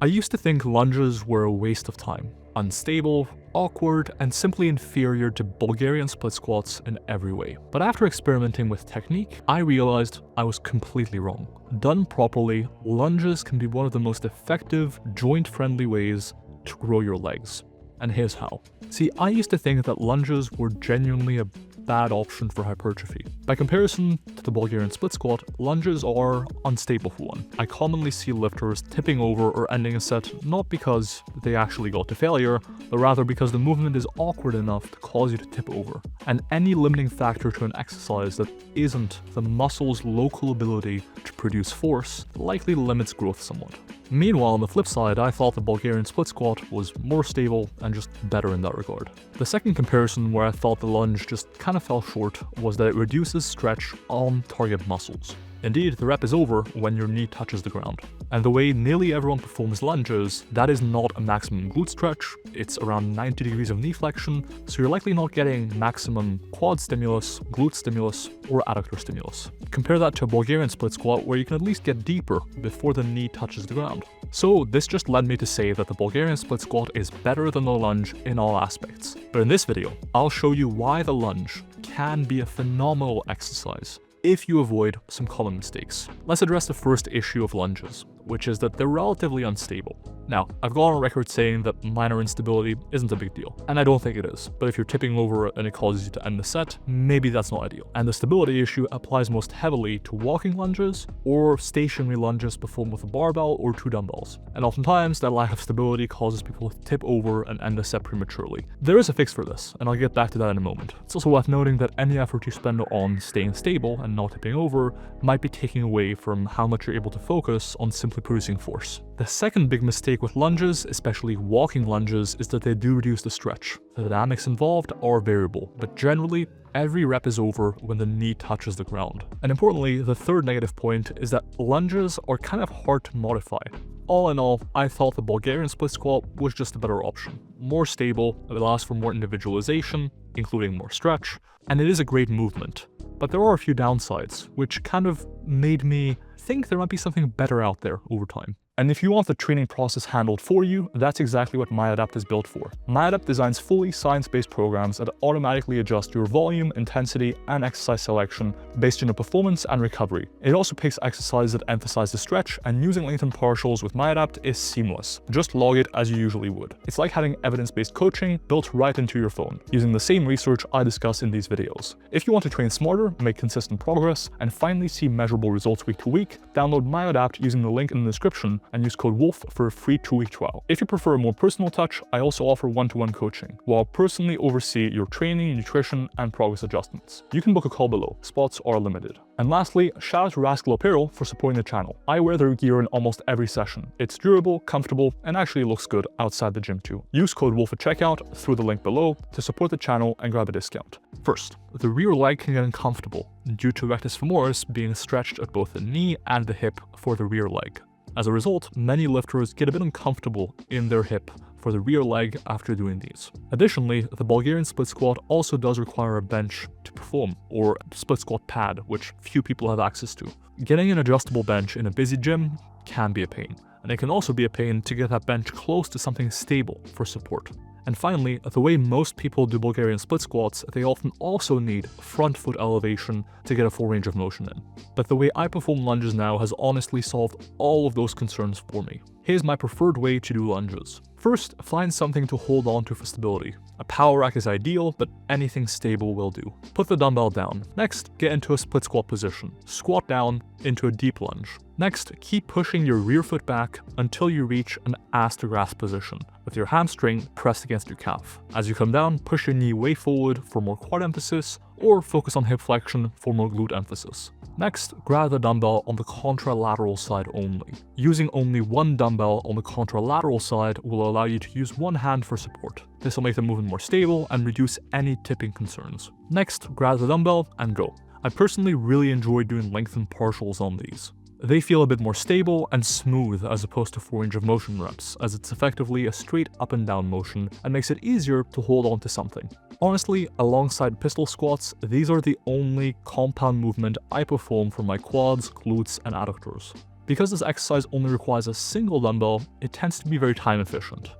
I used to think lunges were a waste of time, unstable, awkward, and simply inferior to Bulgarian split squats in every way. But after experimenting with technique, I realized I was completely wrong. Done properly, lunges can be one of the most effective, joint-friendly ways to grow your legs. And here's how. See, I used to think that lunges were genuinely a bad option for hypertrophy. By comparison to the Bulgarian split squat, lunges are unstable for one. I commonly see lifters tipping over or ending a set not because they actually got to failure, but rather because the movement is awkward enough to cause you to tip over. And any limiting factor to an exercise that isn't the muscle's local ability to produce force likely limits growth somewhat. Meanwhile, on the flip side, I thought the Bulgarian split squat was more stable and just better in that regard. The second comparison where I thought the lunge just kind of fell short was that it reduces stretch on target muscles. Indeed, the rep is over when your knee touches the ground. And the way nearly everyone performs lunges, that is not a maximum glute stretch, it's around 90 degrees of knee flexion, so you're likely not getting maximum quad stimulus, glute stimulus, or adductor stimulus. Compare that to a Bulgarian split squat where you can at least get deeper before the knee touches the ground. So this just led me to say that the Bulgarian split squat is better than the lunge in all aspects. But in this video, I'll show you why the lunge can be a phenomenal exercise if you avoid some common mistakes. Let's address the first issue of lunges, which is that they're relatively unstable. Now, I've gone on record saying that minor instability isn't a big deal, and I don't think it is, but if you're tipping over and it causes you to end the set, maybe that's not ideal. And the stability issue applies most heavily to walking lunges or stationary lunges performed with a barbell or two dumbbells. And oftentimes, that lack of stability causes people to tip over and end the set prematurely. There is a fix for this, and I'll get back to that in a moment. It's also worth noting that any effort you spend on staying stable and not tipping over might be taking away from how much you're able to focus on simply producing force. The second big mistake with lunges, especially walking lunges, is that they do reduce the stretch. The dynamics involved are variable, but generally, every rep is over when the knee touches the ground. And importantly, the third negative point is that lunges are kind of hard to modify. All in all, I thought the Bulgarian split squat was just a better option. More stable, it allows for more individualization, including more stretch, and it is a great movement. But there are a few downsides, which kind of made me think there might be something better out there over time. And if you want the training process handled for you, that's exactly what MyoAdapt is built for. MyoAdapt designs fully science-based programs that automatically adjust your volume, intensity, and exercise selection based on your performance and recovery. It also picks exercises that emphasize the stretch, and using length and partials with MyoAdapt is seamless. Just log it as you usually would. It's like having evidence-based coaching built right into your phone, using the same research I discuss in these videos. If you want to train smarter, make consistent progress, and finally see measurable results week to week, download MyoAdapt using the link in the description and use code WOLF for a free 2-week trial. If you prefer a more personal touch, I also offer one-to-one coaching, where I'll personally oversee your training, nutrition, and progress adjustments. You can book a call below, spots are limited. And lastly, shout out to Rascal Apparel for supporting the channel. I wear their gear in almost every session. It's durable, comfortable, and actually looks good outside the gym too. Use code WOLF at checkout through the link below to support the channel and grab a discount. First, the rear leg can get uncomfortable due to rectus femoris being stretched at both the knee and the hip for the rear leg. As a result, many lifters get a bit uncomfortable in their hip for the rear leg after doing these. Additionally, the Bulgarian split squat also does require a bench to perform, or split squat pad, which few people have access to. Getting an adjustable bench in a busy gym can be a pain, and it can also be a pain to get that bench close to something stable for support. And finally, the way most people do Bulgarian split squats, they often also need front foot elevation to get a full range of motion in. But the way I perform lunges now has honestly solved all of those concerns for me. Here's my preferred way to do lunges. First, find something to hold on to for stability. A power rack is ideal, but anything stable will do. Put the dumbbell down. Next, get into a split squat position. Squat down into a deep lunge. Next, keep pushing your rear foot back until you reach an ass to grass position, with your hamstring pressed against your calf. As you come down, push your knee way forward for more quad emphasis, or focus on hip flexion for more glute emphasis. Next, grab the dumbbell on the contralateral side only. Using only one dumbbell on the contralateral side will allow you to use one hand for support. This will make the movement more stable and reduce any tipping concerns. Next, grab the dumbbell and go. I personally really enjoy doing length and partials on these. They feel a bit more stable and smooth as opposed to 4 range of motion reps, as it's effectively a straight up and down motion and makes it easier to hold on to something. Honestly, alongside pistol squats, these are the only compound movement I perform for my quads, glutes, and adductors. Because this exercise only requires a single dumbbell, it tends to be very time efficient.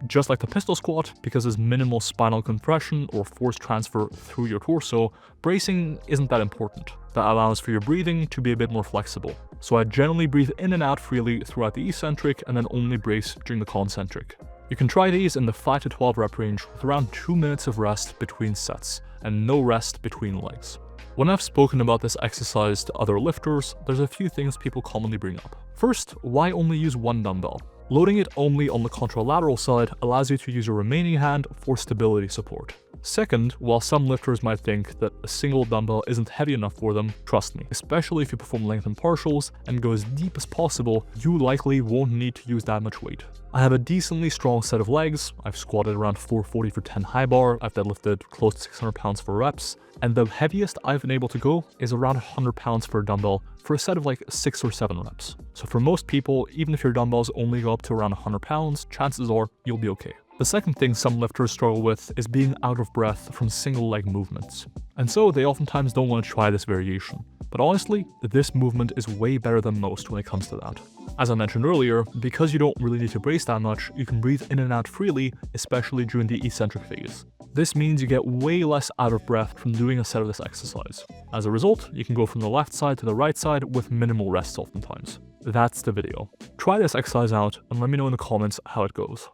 Just like the pistol squat, because there's minimal spinal compression or force transfer through your torso, bracing isn't that important. That allows for your breathing to be a bit more flexible. So I generally breathe in and out freely throughout the eccentric and then only brace during the concentric. You can try these in the 5 to 12 rep range with around 2 minutes of rest between sets and no rest between legs. When I've spoken about this exercise to other lifters, there's a few things people commonly bring up. First, why only use one dumbbell? Loading it only on the contralateral side allows you to use your remaining hand for stability support. Second, while some lifters might think that a single dumbbell isn't heavy enough for them, trust me, especially if you perform lengthened partials and go as deep as possible, you likely won't need to use that much weight. I have a decently strong set of legs. I've squatted around 440 for 10 high bar, I've deadlifted close to 600 pounds for reps, and the heaviest I've been able to go is around 100 pounds for a dumbbell for a set of like 6 or 7 reps. So for most people, even if your dumbbells only go up to around 100 pounds, chances are you'll be okay. The second thing some lifters struggle with is being out of breath from single leg movements. And so they oftentimes don't want to try this variation. But honestly, this movement is way better than most when it comes to that. As I mentioned earlier, because you don't really need to brace that much, you can breathe in and out freely, especially during the eccentric phase. This means you get way less out of breath from doing a set of this exercise. As a result, you can go from the left side to the right side with minimal rests oftentimes. That's the video. Try this exercise out and let me know in the comments how it goes.